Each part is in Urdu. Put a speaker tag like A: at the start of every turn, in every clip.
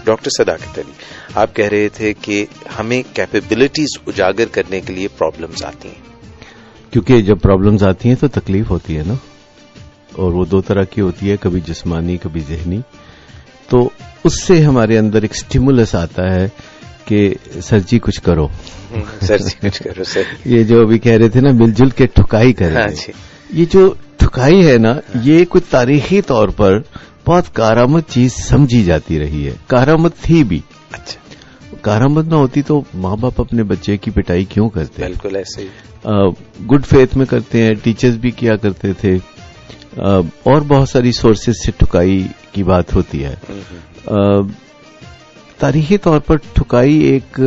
A: ڈاکٹر صداقت علی، آپ کہہ رہے تھے کہ ہمیں کیپیبلٹیز اجاگر کرنے کے لیے پرابلمز آتی ہیں.
B: کیونکہ جب پرابلمز آتی ہیں تو تکلیف ہوتی ہے نا، اور وہ دو طرح کی ہوتی ہے، کبھی جسمانی کبھی ذہنی. تو اس سے ہمارے اندر ایک سٹیمولس آتا ہے کہ سر جی کچھ کرو،
A: سر جی کچھ کرو. صحیح.
B: یہ جو ابھی کہہ رہے تھے نا مل جل کے ٹھکائی کریں. یہ جو ٹھکائی ہے نا، یہ کوئی تاریخی طور پر بہت کارآمد چیز سمجھی جاتی رہی ہے. کارآمد تھی بھی.
A: اچھا.
B: کارآمد نہ ہوتی تو ماں باپ اپنے بچے کی پٹائی کیوں کرتے؟
A: بالکل ایسے ہی.
B: گڈ فیتھ میں کرتے ہیں، ٹیچرز بھی کیا کرتے تھے، اور بہت ساری سورسز سے ٹھکائی کی بات ہوتی ہے. تاریخی طور پر ٹھکائی ایک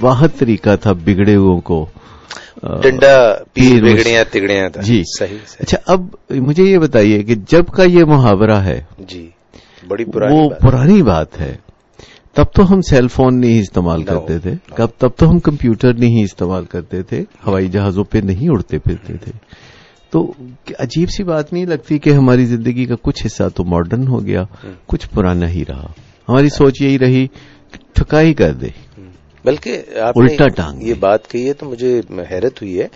B: واحد طریقہ تھا بگڑے ہوئوں کو.
A: ڈنڈا پیر بگڑیاں تگڑیاں تھا.
B: جی
A: صحیح.
B: اچھا، اب مجھے یہ بتائیے کہ جب کا یہ محاورہ ہے،
A: جی بڑی
B: پرانی بات ہے. تب تو ہم سیل فون نہیں استعمال کرتے تھے، تب تو ہم کمپیوٹر نہیں استعمال کرتے تھے، ہوائی جہازوں پہ نہیں اڑتے پھرتے تھے. تو عجیب سی بات نہیں لگتی کہ ہماری زندگی کا کچھ حصہ تو ماڈرن ہو گیا، کچھ پرانا ہی رہا. ہماری سوچ یہی رہی کہ ٹھکائی کر دے.
A: بلکہ آپ
B: الٹا ٹانگ
A: یہ بات کہی ہے تو مجھے حیرت ہوئی ہے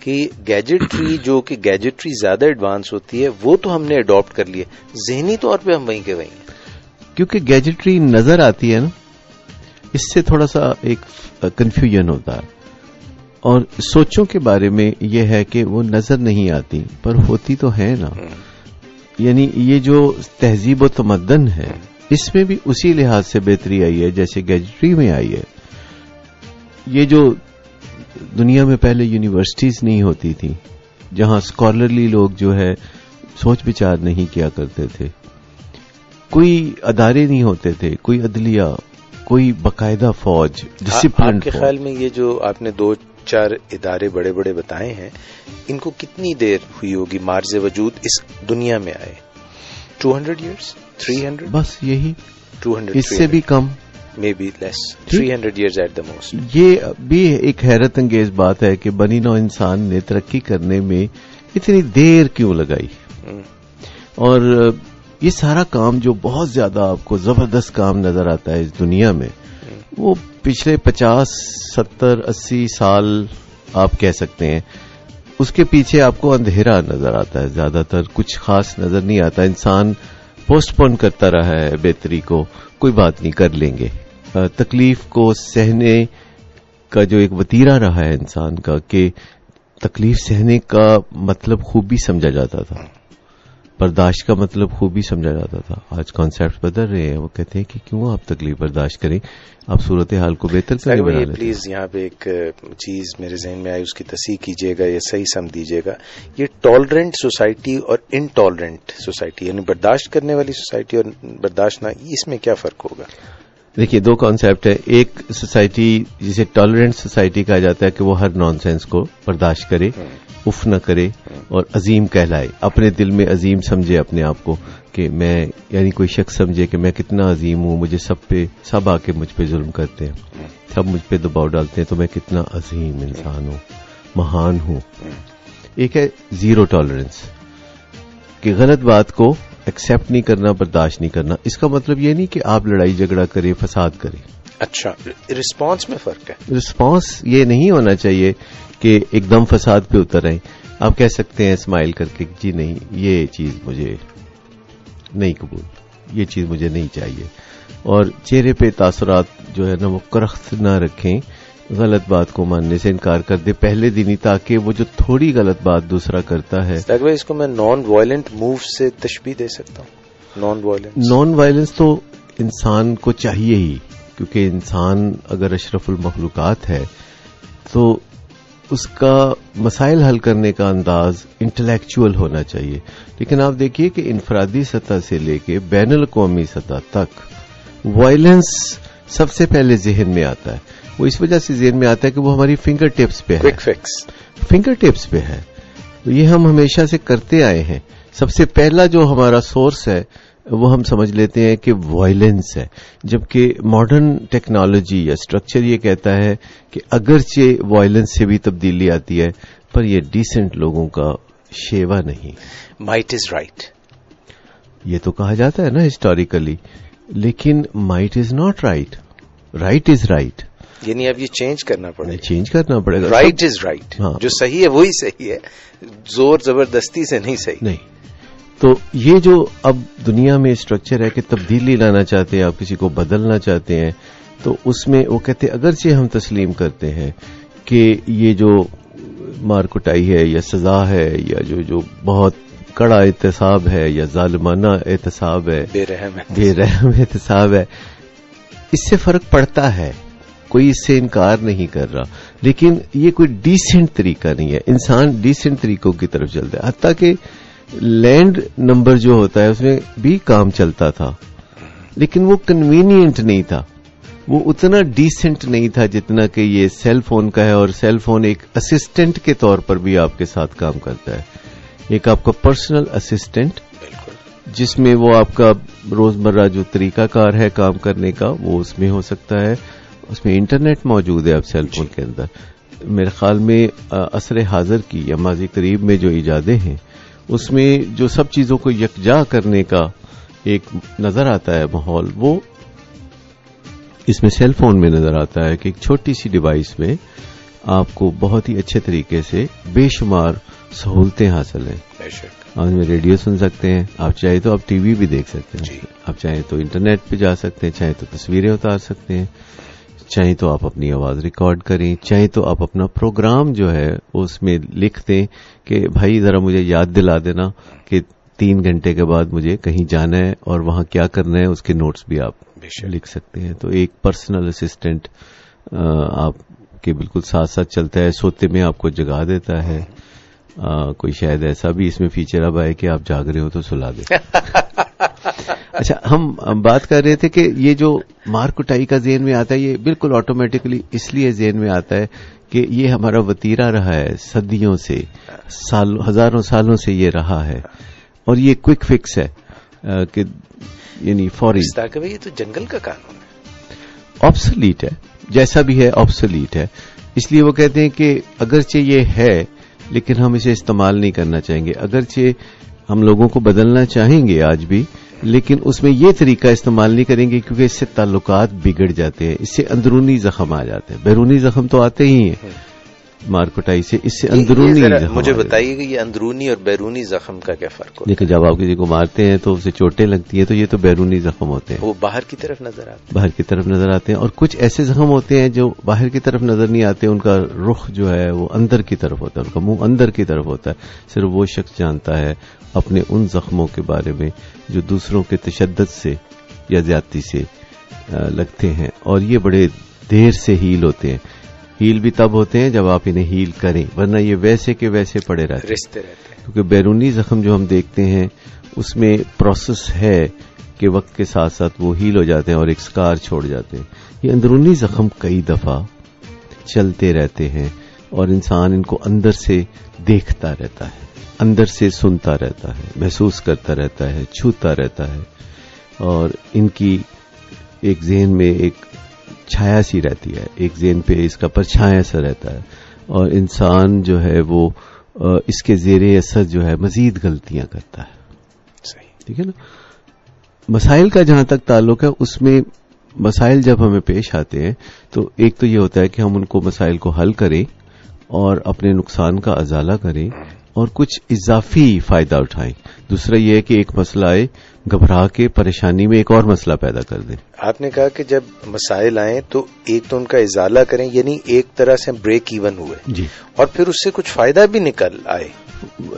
A: کہ گیجٹری جو کہ گیجٹری زیادہ ایڈوانس ہوتی ہے وہ تو ہم نے اڈاپٹ کر لی ہے، ذہنی طور پہ ہم وہیں کے وہیں ہیں.
B: کیونکہ گیجٹری نظر آتی ہے نا، اس سے تھوڑا سا ایک کنفیوژن ہوتا ہے. اور سوچوں کے بارے میں یہ ہے کہ وہ نظر نہیں آتی پر ہوتی تو ہے نا. یعنی یہ جو تہذیب و تمدن ہے اس میں بھی اسی لحاظ سے بہتری آئی ہے جیسے گیجٹری میں آئی ہے. یہ جو دنیا میں پہلے یونیورسٹیز نہیں ہوتی تھی جہاں اسکالرلی لوگ جو ہے سوچ بچار نہیں کیا کرتے تھے، کوئی ادارے نہیں ہوتے تھے، کوئی عدلیہ، کوئی باقاعدہ فوج، ڈسپلن. آپ
A: کے خیال میں یہ جو آپ نے 2-4 ادارے بڑے بڑے بتائے ہیں، ان کو کتنی دیر ہوئی ہوگی مارز وجود اس دنیا میں آئے؟ 200 ایئرز، 300؟
B: بس یہی.
A: 200،
B: اس سے بھی کم،
A: may be less. 300 years at the most.
B: یہ بھی ایک حیرت انگیز بات ہے کہ بنی نوع انسان نے ترقی کرنے میں اتنی دیر کیوں لگائی. اور یہ سارا کام جو بہت زیادہ آپ کو زبردست کام نظر آتا ہے اس دنیا میں، وہ پچھلے 50، 70، 80 سال آپ کہہ سکتے ہیں. اس کے پیچھے آپ کو اندھیرا نظر آتا ہے، زیادہ تر کچھ خاص نظر نہیں آتا. انسان پوسٹ پون کرتا رہا ہے بہتری کو، کوئی بات نہیں کر لیں گے. تکلیف کو سہنے کا جو ایک وتیرہ رہا ہے انسان کا کہ تکلیف سہنے کا مطلب خوبی سمجھا جاتا تھا، برداشت کا مطلب خوبی سمجھا جاتا تھا. آج کانسیپٹ بدل رہے ہیں. وہ کہتے ہیں کہ کیوں آپ تکلیف برداشت کریں، آپ صورتحال کو بہتر کریں.
A: پلیز یہاں پہ ایک چیز میرے ذہن میں آئی، اس کی تصحیح کیجیے گا یا صحیح سمجھ دیجیے گا. یہ ٹالرنٹ سوسائٹی اور انٹالرنٹ سوسائٹی، یعنی برداشت کرنے والی سوسائٹی اور برداشت نہ، اس میں کیا فرق ہوگا؟
B: دیکھیے، 2 کانسیپٹ ہے. ایک سوسائٹی جسے ٹالرنٹ سوسائٹی کہا جاتا ہے کہ وہ ہر نان سینس کو برداشت کرے، اف نہ کرے اور عظیم کہلائے. اپنے دل میں عظیم سمجھے اپنے آپ کو کہ میں، یعنی کوئی شخص سمجھے کہ میں کتنا عظیم ہوں، مجھے سب آ کے مجھ پہ ظلم کرتے ہیں، سب مجھ پہ دباؤ ڈالتے ہیں، تو میں کتنا عظیم انسان ہوں، مہان ہوں. ایک ہے زیرو ٹالرنس، کہ غلط بات کو ایکسپٹ نہیں کرنا، برداشت نہیں کرنا. اس کا مطلب یہ نہیں کہ آپ لڑائی جھگڑا کریں، فساد کریں.
A: اچھا، رسپانس میں فرق ہے.
B: رسپانس یہ نہیں ہونا چاہیے کہ ایک دم فساد پہ اتر آئیں. آپ کہہ سکتے ہیں اسمائل کر کے، جی نہیں، یہ چیز مجھے نہیں قبول، یہ چیز مجھے نہیں چاہیے. اور چہرے پہ تاثرات جو ہے نا وہ کرخت نہ رکھیں، غلط بات کو ماننے سے انکار کر دے پہلے دن ہی، تاکہ وہ جو تھوڑی غلط بات دوسرا کرتا ہے.
A: اس کو میں نان وائلنٹ موو سے تشبیہ دے سکتا ہوں.
B: نان وائلنس تو انسان کو چاہیے ہی، کیونکہ انسان اگر اشرف المخلوقات ہے تو اس کا مسائل حل کرنے کا انداز انٹلیکچوئل ہونا چاہیے. لیکن آپ دیکھیے کہ انفرادی سطح سے لے کے بین الاقوامی سطح تک وائلنس سب سے پہلے ذہن میں آتا ہے. وہ اس وجہ سے ذہن میں آتا ہے کہ وہ ہماری فنگر ٹپس پہ ہے، فنگر ٹپس پہ ہے. تو یہ ہم ہمیشہ سے کرتے آئے ہیں. سب سے پہلا جو ہمارا سورس ہے وہ ہم سمجھ لیتے ہیں کہ وائلنس ہے، جبکہ ماڈرن ٹیکنالوجی یا اسٹرکچر یہ کہتا ہے کہ اگرچہ وائلنس سے بھی تبدیلی آتی ہے پر یہ ڈیسنٹ لوگوں کا شیوا نہیں.
A: مائٹ از رائٹ،
B: یہ تو کہا جاتا ہے نا ہسٹوریکلی لیکن might is not right, right is right.
A: یعنی اب یہ چینج کرنا پڑے گا. Right is right. جو صحیح ہے وہی صحیح ہے, زور زبردستی سے نہیں صحیح.
B: نہیں. تو یہ جو اب دنیا میں اسٹرکچر ہے کہ تبدیلی لانا چاہتے ہیں, آپ کسی کو بدلنا چاہتے ہیں, تو اس میں وہ کہتے ہیں اگرچہ ہم تسلیم کرتے ہیں کہ یہ جو مار کٹائی ہے یا سزا ہے یا جو بہت کڑا احتساب ہے یا ظالمانہ احتساب ہے, بے رحم احتساب ہے, اس سے فرق پڑتا ہے, کوئی اس سے انکار نہیں کر رہا, لیکن یہ کوئی ڈیسنٹ طریقہ نہیں ہے. انسان ڈیسنٹ طریقوں کی طرف چلتا ہے. حتیٰ کہ لینڈ نمبر جو ہوتا ہے اس میں بھی کام چلتا تھا, لیکن وہ کنوینئنٹ نہیں تھا, وہ اتنا ڈیسنٹ نہیں تھا جتنا کہ یہ سیل فون کا ہے. اور سیل فون ایک اسسٹنٹ کے طور پر بھی آپ کے ساتھ کام کرتا ہے, ایک آپ کا پرسنل اسسٹنٹ, جس میں وہ آپ کا روزمرہ جو طریقہ کار ہے کام کرنے کا وہ اس میں ہو سکتا ہے. اس میں انٹرنیٹ موجود ہے اب سیل فون کے اندر. میرے خیال میں عصر حاضر کی یا ماضی قریب میں جو ایجادیں ہیں اس میں جو سب چیزوں کو یکجا کرنے کا ایک نظر آتا ہے ماحول, وہ اس میں سیل فون میں نظر آتا ہے کہ ایک چھوٹی سی ڈیوائس میں آپ کو بہت ہی اچھے طریقے سے بے شمار سہولتیں حاصل ہیں. آپ میں ریڈیو سن سکتے ہیں, آپ چاہے تو آپ ٹی وی بھی دیکھ سکتے ہیں, آپ چاہے تو انٹرنیٹ پہ جا سکتے ہیں, چاہے تو تصویریں اتار سکتے ہیں, چاہے تو آپ اپنی آواز ریکارڈ کریں, چاہے تو آپ اپنا پروگرام جو ہے اس میں لکھ دیں کہ بھائی ذرا مجھے یاد دلا دینا کہ 3 گھنٹے کے بعد مجھے کہیں جانا ہے اور وہاں کیا کرنا ہے, اس کے نوٹس بھی آپ لکھ سکتے ہیں. تو ایک پرسنل اسسٹنٹ آپ کے بالکل ساتھ ساتھ چلتا ہے, سوتے میں آپ کو جگا دیتا ہے. کوئی شاید ایسا بھی اس میں فیچر اب آئے کہ آپ جاگ رہے ہو تو سلا دیں. اچھا, ہم بات کر رہے تھے کہ یہ جو مار کٹائی کا ذہن میں آتا ہے یہ بالکل آٹومیٹکلی اس لیے ذہن میں آتا ہے کہ یہ ہمارا وتیرہ رہا ہے صدیوں سے, ہزاروں سالوں سے یہ رہا ہے, اور یہ کوئک فکس ہے کہ یعنی فوری.
A: یہ تو جنگل کا قانون ہے,
B: آبسولیٹ ہے, جیسا بھی ہے آبسولیٹ ہے. اس لیے وہ کہتے ہیں کہ اگرچہ یہ ہے لیکن ہم اسے استعمال نہیں کرنا چاہیں گے. اگرچہ ہم لوگوں کو بدلنا چاہیں گے آج بھی, لیکن اس میں یہ طریقہ استعمال نہیں کریں گے کیونکہ اس سے تعلقات بگڑ جاتے ہیں, اس سے اندرونی زخم آ جاتے ہیں. بیرونی زخم تو آتے ہی ہیں مار کٹائی سے, اس سے اندرونی زخم.
A: مجھے بتائیے کہ یہ اندرونی اور بیرونی زخم کا کیا فرق ہوتا ہے؟
B: دیکھیں, جب آپ کسی کو مارتے ہیں تو اسے چوٹیں لگتی ہیں تو یہ تو بیرونی زخم ہوتے ہیں,
A: وہ باہر کی طرف نظر آتے ہیں.
B: باہر کی طرف نظر آتے ہیں. اور کچھ ایسے زخم ہوتے ہیں جو باہر کی طرف نظر نہیں آتے, ان کا رخ جو ہے وہ اندر کی طرف ہوتا ہے, ان کا منہ اندر کی طرف ہوتا ہے. صرف وہ شخص جانتا ہے اپنے ان زخموں کے بارے میں جو دوسروں کے تشدد سے یا زیادتی سے لگتے ہیں, اور یہ بڑے دیر سے ہیل ہوتے ہیں. ہیل بھی تب ہوتے ہیں جب آپ انہیں ہیل کریں, ورنہ یہ ویسے کے ویسے پڑے رہتے ہیں. کیونکہ بیرونی زخم جو ہم دیکھتے ہیں اس میں پروسیس ہے کہ وقت کے ساتھ ساتھ وہ ہیل ہو جاتے ہیں اور ایک سکار چھوڑ جاتے ہیں. یہ اندرونی زخم کئی دفعہ چلتے رہتے ہیں اور انسان ان کو اندر سے دیکھتا رہتا ہے, اندر سے سنتا رہتا ہے, محسوس کرتا رہتا ہے, چھوتا رہتا ہے, اور ان کی ایک ذہن میں ایک چھایا سی رہتی ہے, ایک ذہن پہ اس کا پرچھایا سا رہتا ہے, اور انسان جو ہے وہ اس کے زیر اثر جو ہے مزید غلطیاں کرتا ہے. ٹھیک ہے نا. مسائل کا جہاں تک تعلق ہے, اس میں مسائل جب ہمیں پیش آتے ہیں تو ایک تو یہ ہوتا ہے کہ ہم ان کو مسائل کو حل کریں اور اپنے نقصان کا ازالہ کریں اور کچھ اضافی فائدہ اٹھائیں. دوسرا یہ ہے کہ ایک مسئلہ آئے, گھبرا کے پریشانی میں ایک اور مسئلہ پیدا کر دیں.
A: آپ نے کہا کہ جب مسائل آئیں تو ایک تو ان کا ازالہ کریں, یعنی ایک طرح سے بریک ایون ہوئے
B: جی,
A: اور پھر اس سے کچھ فائدہ بھی نکل آئے.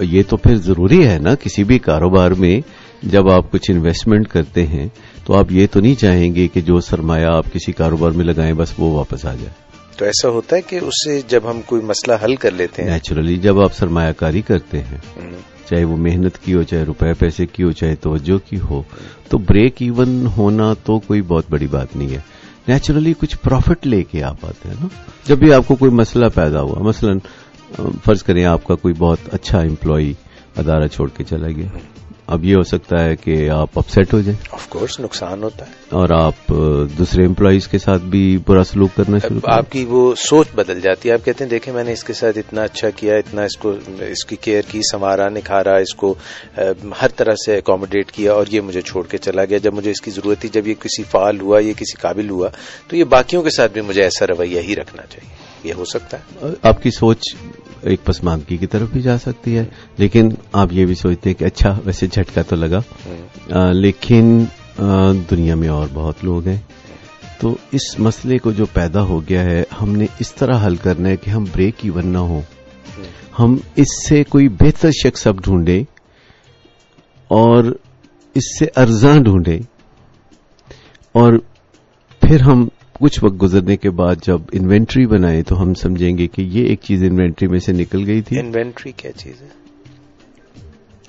B: یہ تو پھر ضروری ہے نا. کسی بھی کاروبار میں جب آپ کچھ انویسٹمنٹ کرتے ہیں تو آپ یہ تو نہیں چاہیں گے کہ جو سرمایہ آپ کسی کاروبار میں لگائیں بس وہ واپس آ جائے.
A: تو ایسا ہوتا ہے کہ اس سے جب ہم کوئی مسئلہ حل کر لیتے ہیں,
B: نیچرلی جب آپ سرمایہ کاری کرتے ہیں, چاہے وہ محنت کی ہو, چاہے روپے پیسے کی ہو, چاہے توجہ کی ہو, تو بریک ایون ہونا تو کوئی بہت بڑی بات نہیں ہے. نیچرلی کچھ پروفٹ لے کے آپ آتے ہیں نا. جب بھی آپ کو کوئی مسئلہ پیدا ہوا, مثلا فرض کریں آپ کا کوئی بہت اچھا امپلائی ادارہ چھوڑ کے چلا گیا, اب یہ ہو سکتا ہے کہ آپ اپسیٹ ہو جائیں.
A: آف کورس نقصان ہوتا ہے,
B: اور آپ دوسرے امپلائیز کے ساتھ بھی برا سلوک کرنا شروع کریں.
A: آپ کی وہ سوچ بدل جاتی ہے. آپ کہتے ہیں دیکھیں میں نے اس کے ساتھ اتنا اچھا کیا, اتنا اس کی کیئر کی, سنوارا, نکھارا, اس کو ہر طرح سے اکوموڈیٹ کیا, اور یہ مجھے چھوڑ کے چلا گیا. جب مجھے اس کی ضرورت تھی, جب یہ کسی فعال ہوا, یہ کسی قابل ہوا, تو یہ باقیوں کے ساتھ بھی مجھے ایسا رویہ ہی رکھنا چاہیے. یہ ہو سکتا ہے.
B: آپ کی سوچ ایک پسماندگی کی طرف بھی جا سکتی ہے, لیکن آپ یہ بھی سوچتے ہیں کہ اچھا ویسے جھٹکا تو لگا, لیکن دنیا میں اور بہت لوگ ہیں. تو اس مسئلے کو جو پیدا ہو گیا ہے, ہم نے اس طرح حل کرنا ہے کہ ہم بریک ایون نہ ہوں. ہم اس سے کوئی بہتر شخص اب ڈھونڈیں اور اس سے ارزاں ڈھونڈیں, اور پھر ہم کچھ وقت گزرنے کے بعد جب انوینٹری بنائیں تو ہم سمجھیں گے کہ یہ ایک چیز انوینٹری میں سے نکل گئی تھی.
A: انوینٹری کیا چیز ہے؟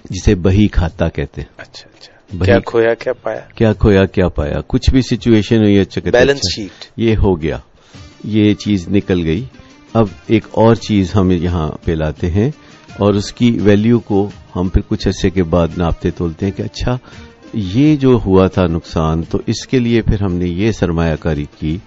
B: جسے بہی کھاتا کہتے ہیں.
A: اچھا اچھا, کیا کھویا کیا پایا,
B: کیا کھویا کیا پایا, کچھ بھی سچویشن ہوئی, اچھا
A: بیلنس شیٹ,
B: یہ ہو گیا, یہ چیز نکل گئی. اب ایک اور چیز ہم یہاں پہ لاتے ہیں اور اس کی ویلیو کو ہم پھر کچھ عرصے کے بعد ناپتے تولتے ہیں کہ اچھا یہ جو ہوا تھا نقصان, تو اس کے لیے پھر ہم نے یہ سرمایہ کاری کی.